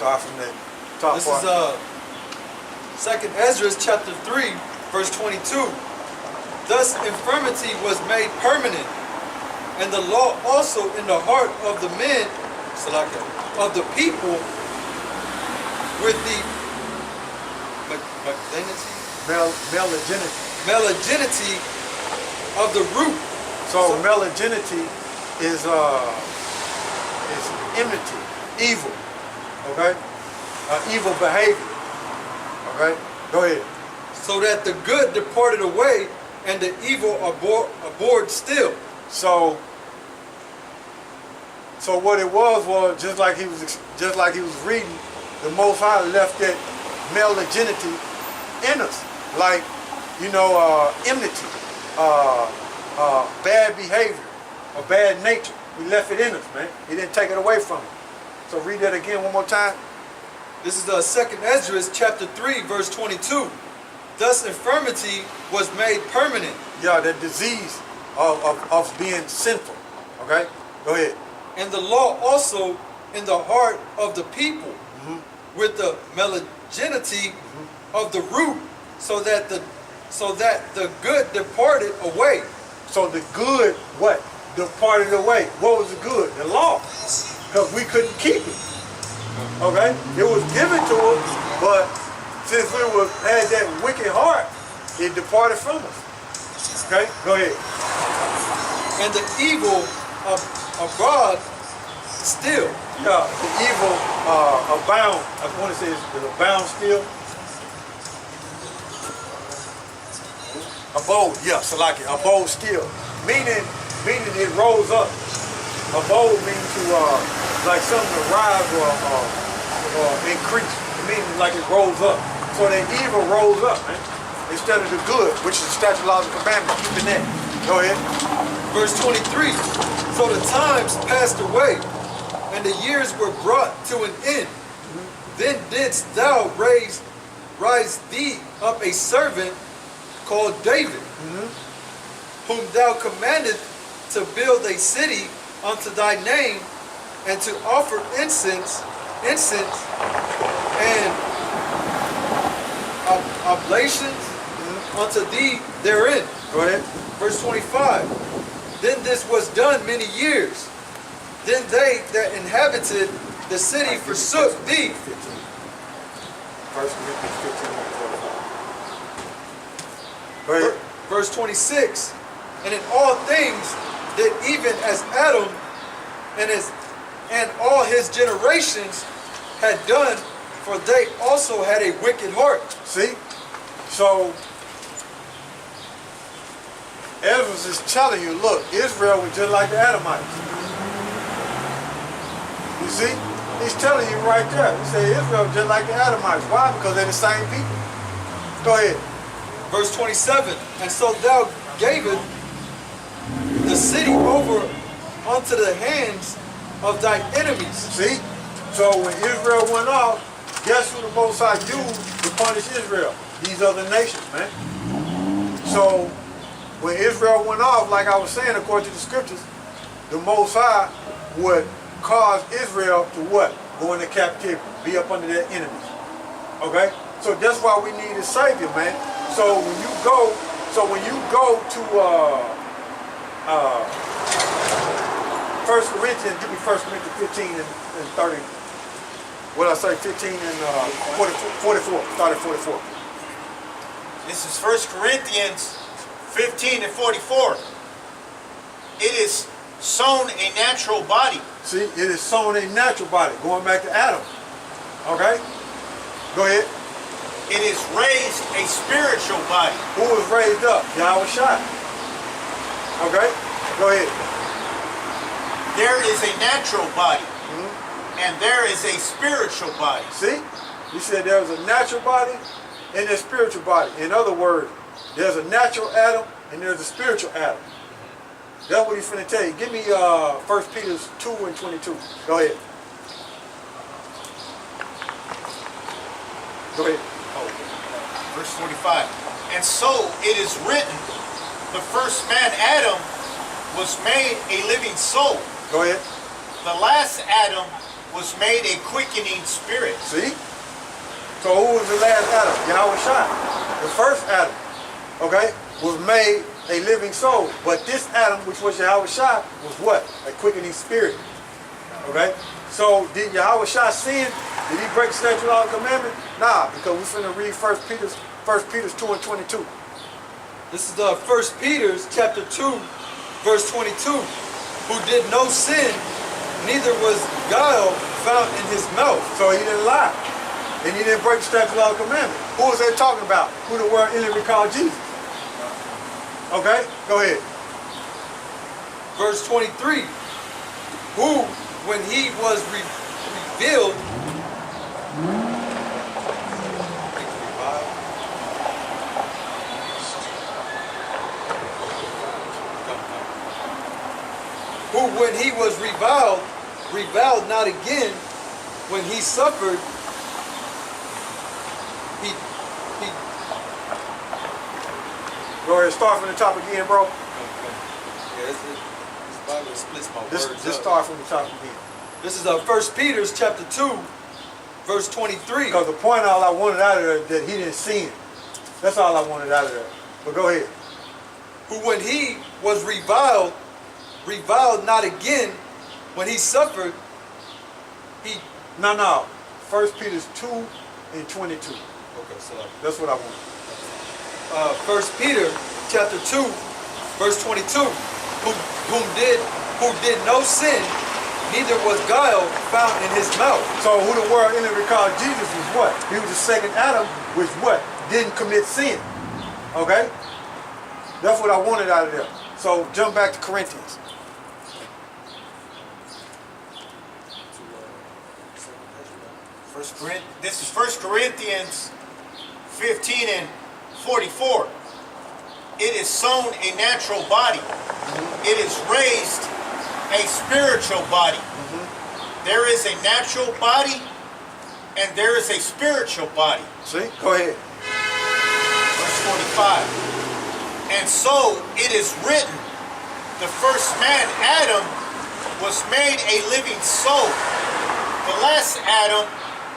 Start from the top This part. is 2nd Ezra chapter 3, verse 22. Thus infirmity was made permanent, and the law also in the heart of the men, of the people, with the malignity of the root. So malignity is enmity, evil. Okay, evil behavior. Okay, go ahead. So that the good departed away, and the evil abhorred still. So what it was just like he was reading, the Most High left that malignity in us, like enmity, bad behavior, or bad nature. He left it in us, man. He didn't take it away from us. So read that again one more time. This is 2nd Ezra chapter 3, verse 22. Thus infirmity was made permanent. Yeah, that disease of being sinful. Okay, go ahead. And the law also in the heart of the people, with the malignity of the root, so that the good departed away. So the good, what? Departed away. What was the good? The law. Because we couldn't keep it. Okay? It was given to us, but since we had that wicked heart, it departed from us. Okay? Go ahead. And the evil abroad still. Yeah, the evil abound. I want to say it's abound still. Abode, yeah, Salaki, abode still. Meaning it rose up. Abode means to like something to rise or increase. It means like it rose up. So the evil rose up, man. Instead of the good, which is the statute, laws, and commandments, keeping that. Go ahead. Verse 23. So the times passed away, and the years were brought to an end. Then didst thou rise thee up a servant called David, whom thou commanded to build a city unto thy name, and to offer incense and oblations unto thee therein. Go ahead. Verse 25. Then this was done many years. Then they that inhabited the city forsook thee. 1 Corinthians 15:45. Go ahead. Verse 26. And in all things did even as Adam and all his generations had done, for they also had a wicked heart. See? So Ezra is telling you, look, Israel was just like the Adamites. You see? He's telling you right there. He said Israel was just like the Adamites. Why? Because they're the same people. Go ahead. Verse 27. And so thou gavest the city over unto the hands of thy enemies. See? So when Israel went off, guess who the Most High used to punish Israel? These other nations, man. So when Israel went off, like I was saying, according to the scriptures, the Most High would cause Israel to what? Go into captivity, be up under their enemies. Okay? So that's why we need a Savior, man. So when you go to 1 Corinthians, give me 1 Corinthians 15 and 30. What I say, 15 and 44. Start at 44. This is 1 Corinthians 15 and 44. It is sown a natural body. See, it is sown a natural body, going back to Adam. Okay? Go ahead. It is raised a spiritual body. Who was raised up? YAHAWASHI. Okay? Go ahead. There is a natural body, and there is a spiritual body. See? He said there's a natural body and a spiritual body. In other words, there's a natural Adam and there's a spiritual Adam. That's what he's finna tell you. Give me 1 Peter 2 and 22. Go ahead. Go ahead. Oh, verse 45. And so it is written, the first man, Adam, was made a living soul. Go ahead. The last Adam was made a quickening spirit. See? So who was the last Adam? YAHAWASHI. The first Adam, okay, was made a living soul. But this Adam, which was YAHAWASHI, was what? A quickening spirit. Okay? So did YAHAWASHI sin? Did he break the statute, law, and commandment? Nah, because we're finna read 1 Peter's 2 and 22. This is the 1 Peter's chapter 2, verse 22. Who did no sin, neither was guile found in his mouth. So he didn't lie. And he didn't break the statute, law, and commandment. Who was they talking about? Who the word innocently called Jesus? Okay, go ahead. Verse 23. Who, when he was revealed, who when he was reviled not again, when he suffered, he Go ahead, start from the top again, bro. Yeah, this Bible splits my words Just up. start from the top again. This is 1 Peter's chapter 2, verse 23. Because the point all I wanted out of there is that he didn't sin. That's all I wanted out of there. But go ahead. Who when he was reviled not again, when he suffered, he... No. 1 Peter's 2 and 22. Okay, so That's what I want. 1 Peter chapter 2, verse 22. Who did no sin, neither was guile found in his mouth. So who the world innocently called Jesus was what? He was the second Adam, which what? Didn't commit sin. Okay? That's what I wanted out of there. So jump back to Corinthians. This is 1 Corinthians 15 and 44. It is sown a natural body. It is raised a spiritual body. There is a natural body and there is a spiritual body. See? Go ahead. Verse 45. And so it is written, the first man, Adam, was made a living soul. The last Adam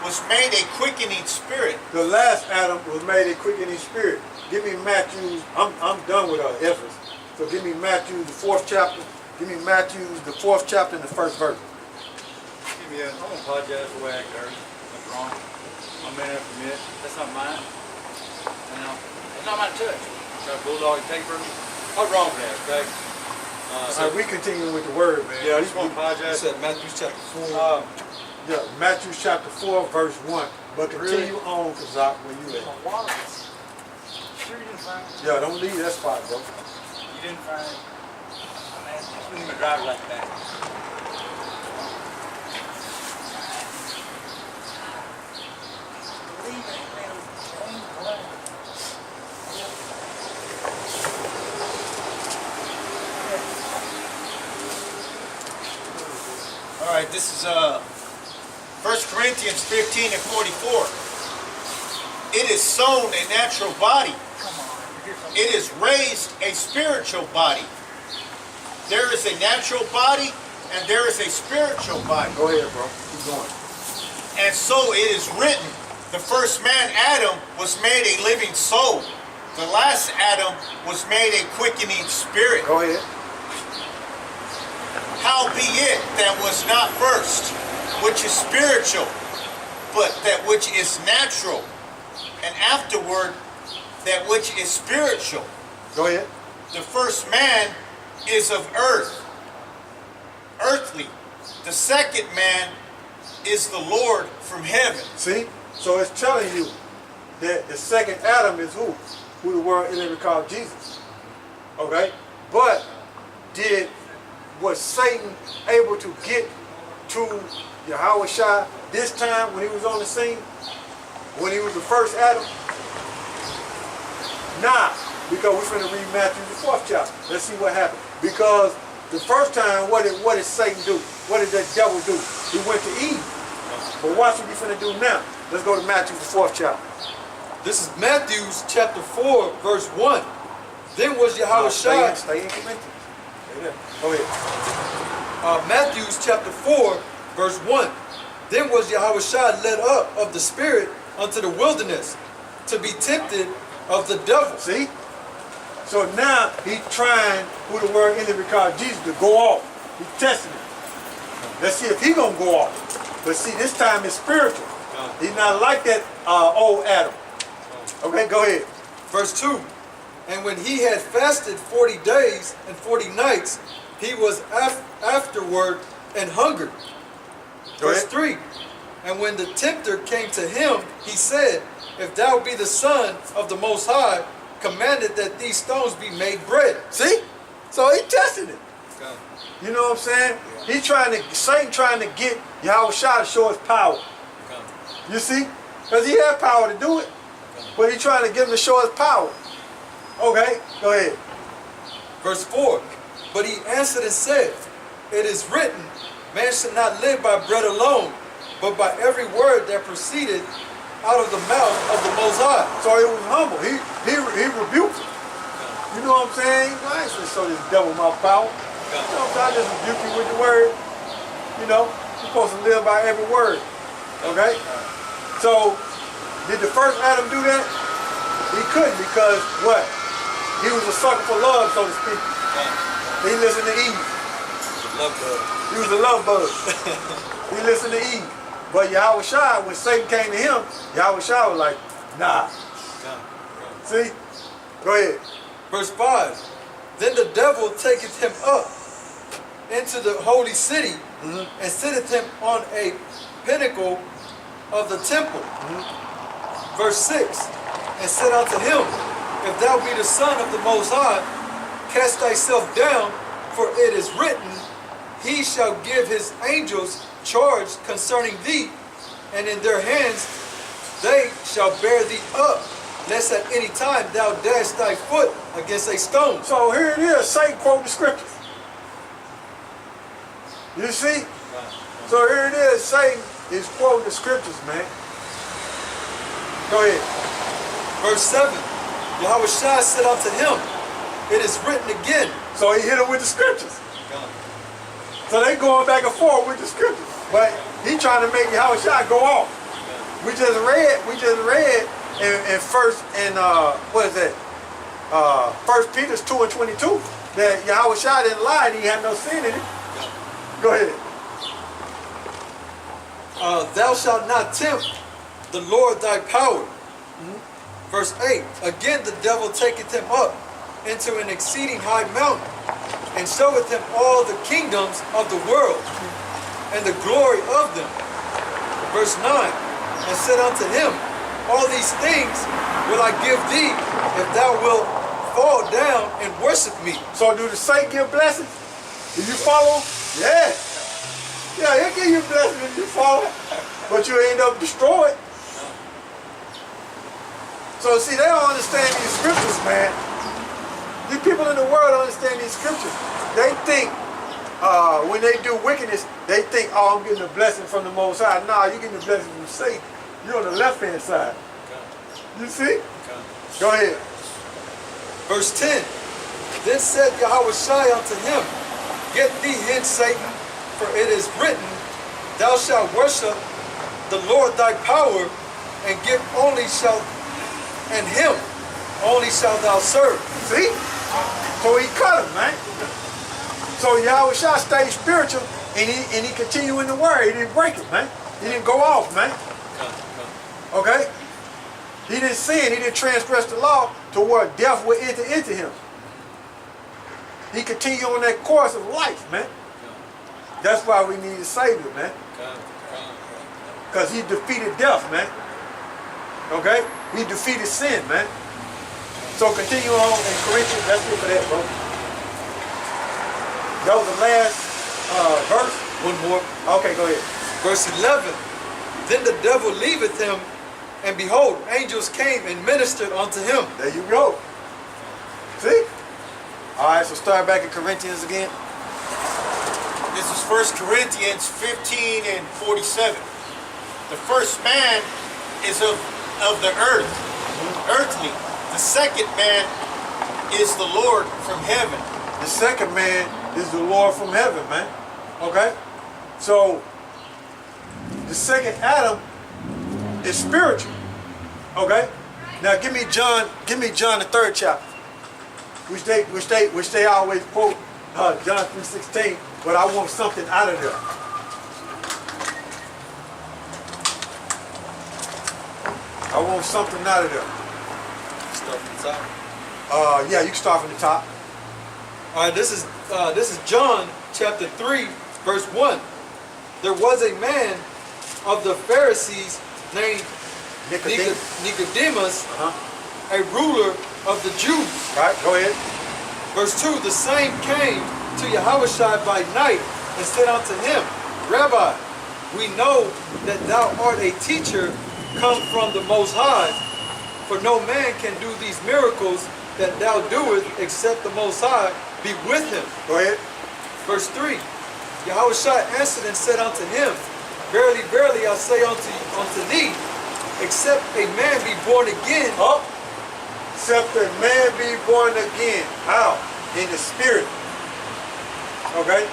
was made a quickening spirit. The last Adam was made a quickening spirit. Give me Matthew. I'm done with Ephesus. So give me Matthew, the 4th chapter. Give me Matthew, the 4th chapter and the 1st verse. I want to apologize for the way I acted earlier. That's wrong. My man up a minute. That's not mine. You know, it's not my touch. Got a bulldog and take from me. I was wrong for that, okay? So we continue with the word, man. Yeah, I just want to You apologize. said Matthew chapter 4. Yeah, Matthew chapter 4, verse 1. But continue on, Kazak, where you at. Sure you didn't find it? Yeah, don't leave that spot, bro. You didn't find it? Man, just leave my driver like that. All right, this is 1 Corinthians 15 and 44. It is sown a natural body. It is raised a spiritual body. There is a natural body and there is a spiritual body. Go ahead, bro. Keep going. And so it is written, the first man, Adam, was made a living soul. The last Adam was made a quickening spirit. Go ahead. Howbeit that was not first, which is spiritual, but that which is natural, and afterward that which is spiritual. Go ahead. The first man is of earth, earthly. The second man is the Lord from heaven. See? So it's telling you that the second Adam is who? Who the world innocently called Jesus. Okay? But was Satan able to get to YAHAWASHI this time when he was on the scene? When he was the first Adam? Nah, because we're going to read Matthew the 4th chapter. Let's see what happened. Because the first time, what did Satan do? What did that devil do? He went to Eve. But watch what he's going to do now. Let's go to Matthew the 4th chapter. This is Matthew's chapter 4, verse 1. Then was YAHAWASHI... Stay in Corinthians. Stay there. Go ahead. Matthew's chapter 4, verse 1. Then was Yahawashi led up of the Spirit unto the wilderness to be tempted of the devil. See? So now he's trying, who the word ended because Jesus, to go off. He's testing him. Let's see if he's going to go off. But see, this time it's spiritual. He's not like that old Adam. Okay, go ahead. Verse 2. And when he had fasted 40 days and 40 nights, he was afterward and hungered. Verse 3. And when the tempter came to him, he said, If thou be the Son of the Most High, commanded that these stones be made bread. See? So he tested it. Okay. You know what I'm saying? He's Satan trying to get Yahawashi to show his power. Okay. You see? Because he had power to do it. But he's trying to get him to show his power. Okay, go ahead. Verse 4. But he answered and said, It is written, Man shall not live by bread alone, but by every word that proceeded out of the mouth of the Most High. So he was humble. He rebuked him. You know what I'm saying? I ain't supposed to show this devil my power. You know what I'm saying? I just rebuke you with the word. You know, you're supposed to live by every word. Okay? So, did the first Adam do that? He couldn't because what? He was a sucker for love, so to speak. He listened to Eve. Love bug. He was a love bug. He listened to Eve. But Yahawashi, when Satan came to him, Yahawashi was like, nah. See? Go ahead. Verse 5. Then the devil taketh him up into the holy city, and sitteth him on a pinnacle of the temple. Verse 6. And said unto him, If thou be the Son of the Most High, cast thyself down, for it is written, He shall give his angels charge concerning thee, and in their hands they shall bear thee up, lest at any time thou dash thy foot against a stone. So here it is, Satan quoting the scriptures. You see? So here it is, Satan is quoting the scriptures, man. Go ahead. Verse 7. Yahawashi said unto him, It is written again. So he hit him with the scriptures. So they going back and forth with the scriptures. But he trying to make Yahawashi go off. We just read in what is that? 1 Peter 2:22 that Yahawashi didn't lie and he had no sin in it. Go ahead. Thou shalt not tempt the Lord thy power. Verse 8. Again the devil taketh him up into an exceeding high mountain, and showeth him all the kingdoms of the world, and the glory of them. Verse 9. And said unto him, All these things will I give thee, if thou wilt fall down and worship me. So do the saint give blessings? Do you follow? Yeah. Yeah, he'll give you blessings if you follow. But you end up destroyed. So see, they don't understand these scriptures, man. These people in the world don't understand these scriptures. They think, when they do wickedness, they think, oh, I'm getting a blessing from the Most High. Nah, you're getting a blessing from Satan. You're on the left-hand side. You see? Go ahead. Verse 10. Then said Yahawashi unto him, Get thee hence, Satan, for it is written, Thou shalt worship the Lord thy power, and give only shalt, and him only shalt thou serve. See? So he cut him, man. So Yahawashi stayed spiritual, and he continued in the word. He didn't break it, man. He didn't go off, man. Okay? He didn't sin. He didn't transgress the law to where death would enter into him. He continued on that course of life, man. That's why we need a Savior, man. Because he defeated death, man. Okay? He defeated sin, man. So continue on in Corinthians. That's it for that, bro. That was the last verse. One more. Okay, go ahead. Verse 11. Then the devil leaveth him, and behold, angels came and ministered unto him. There you go. See? All right, so start back in Corinthians again. This is 1 Corinthians 15 and 47. The first man is of the earth, earthly. The second man is the Lord from heaven. The second man is the Lord from heaven, man. Okay? So, the second Adam is spiritual. Okay? Now give me John the 3rd chapter. Which they always quote John 3:16, but I want something out of there. I want something out of there. Start from the top. Yeah, you can start from the top. All right, this is John chapter 3, verse 1. There was a man of the Pharisees named Nicodemus, a ruler of the Jews. Right, go ahead. Verse 2, the same came to YAHAWASHI by night and said unto him, Rabbi, we know that thou art a teacher come from the Most High, for no man can do these miracles that thou doest except the Most High be with him. Go ahead. Verse 3, YAHAWASHI answered and said unto him, Verily, verily, I say unto thee, except a man be born again. Up. Except a man be born again. How? In the spirit. Okay?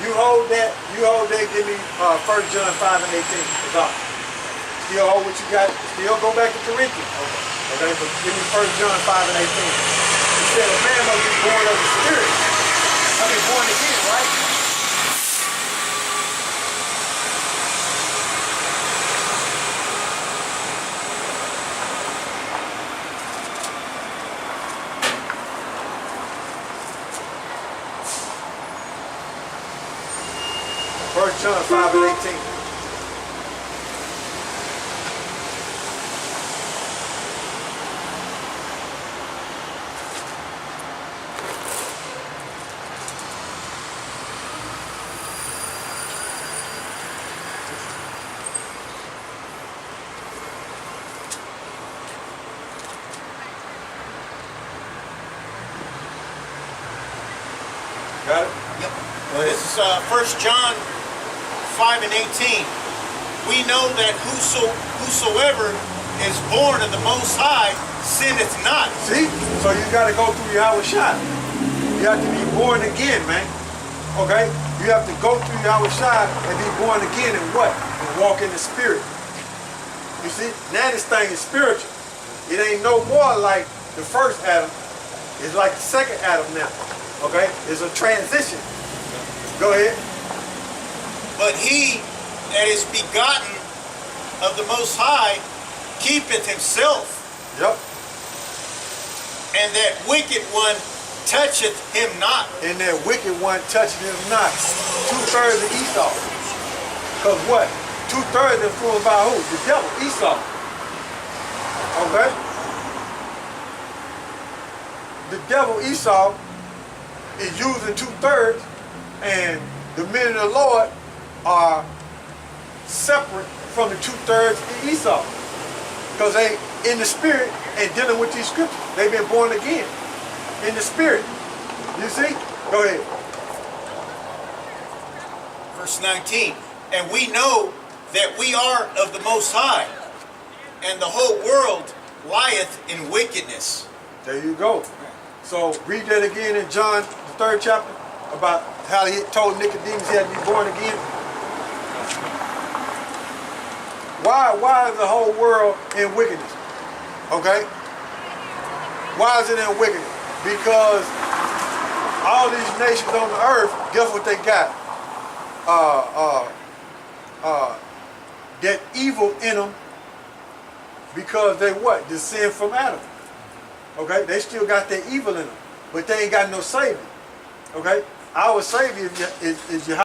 You hold that, give me 1 John 5:18. Stop. Still hold what you got, still go back to Corinthians. Okay, but give me 1 John 5:18. It said a man must be born of the spirit. I mean born again, right? John 5:18. Got it? Yep. Go ahead. This is 1 John 5:18. We know that whosoever is born of the Most High sinneth not. See? So you got to go through YAHAWASHI. You have to be born again, man. Okay? You have to go through YAHAWASHI and be born again and what? And walk in the spirit. You see? Now this thing is spiritual. It ain't no more like the first Adam. It's like the second Adam now. Okay? It's a transition. Go ahead. But he that is begotten of the Most High keepeth himself, Yep. and that wicked one toucheth him not. And that wicked one touching him not. 2/3 of Esau. Because what? 2/3 influenced by who? The devil, Esau. Okay? The devil, Esau, is using 2/3, and the men of the Lord are separate from the 2/3 of Esau. Because they in the spirit and dealing with these scriptures. They've been born again in the spirit. You see? Go ahead. Verse 19. And we know that we are of the Most High, and the whole world lieth in wickedness. There you go. So read that again in John, the 3rd chapter, about how he told Nicodemus he had to be born again. Why is the whole world in wickedness? Okay? Why is it in wickedness? Because all these nations on the earth, guess what they got? That evil in them, because they what? Descend from Adam. Okay? They still got that evil in them, but they ain't got no savior. Okay? Our savior is Yahweh.